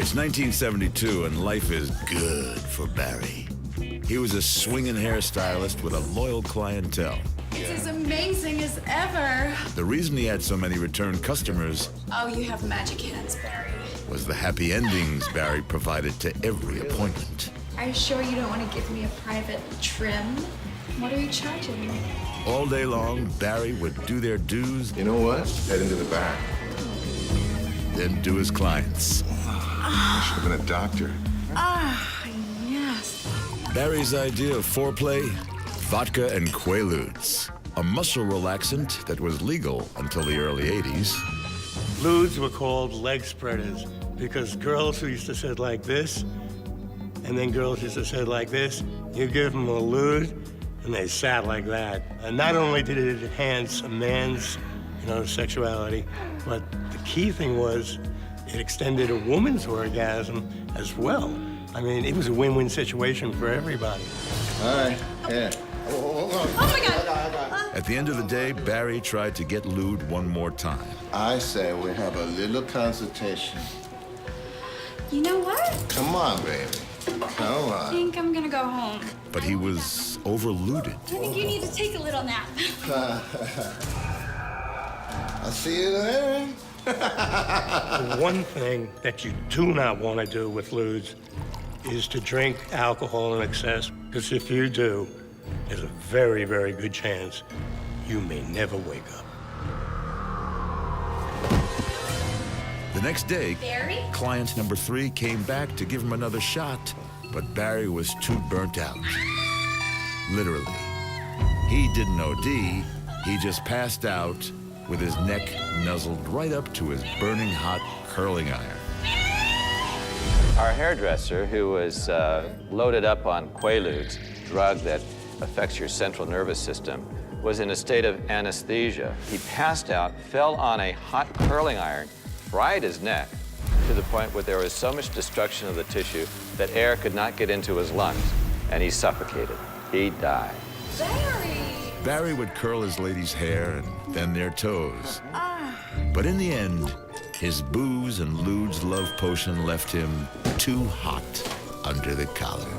It's 1972 and life is good for Barry. He was a swinging hairstylist with a loyal clientele. It's as amazing as ever. The reason he had so many return customers Oh, you have magic hands, Barry. was the happy endings Barry provided to every appointment. Are you sure you don't want to give me a private trim? What are you charging me? All day long, Barry would do their dues, You know what? Head into the back. then do his clients. I should have been a doctor. Yes. Barry's idea of foreplay, vodka and Quaaludes, a muscle relaxant that was legal until the early 80s. Ludes were called leg spreaders because girls who used to sit like this, and then girls used to sit like this, you give them a lude, and they sat like that. And not only did it enhance a man's, sexuality, but the key thing was it extended a woman's orgasm as well. I mean, it was a win-win situation for everybody. All right, yeah. Oh my God! At the end of the day, Barry tried to get lewd one more time. I say we have a little consultation. You know what? Come on, baby. Come I on. think I'm gonna go home. But he was overluded. I think you need to take a little nap. I'll see you later. The one thing that you do not want to do with ludes is to drink alcohol in excess, because if you do, there's a very, very good chance you may never wake up. The next day, Barry? client number 3 came back to give him another shot, but Barry was too burnt out. Literally. He didn't OD, he just passed out with his neck nuzzled right up to his burning hot curling iron. Our hairdresser, who was loaded up on Quaaludes, drug that affects your central nervous system, was in a state of anesthesia. He passed out, fell on a hot curling iron, fried his neck to the point where there was so much destruction of the tissue that air could not get into his lungs, and he suffocated. He died. Barry! Barry would curl his ladies' hair and then their toes. But in the end, his booze and lewd's love potion left him too hot under the collar.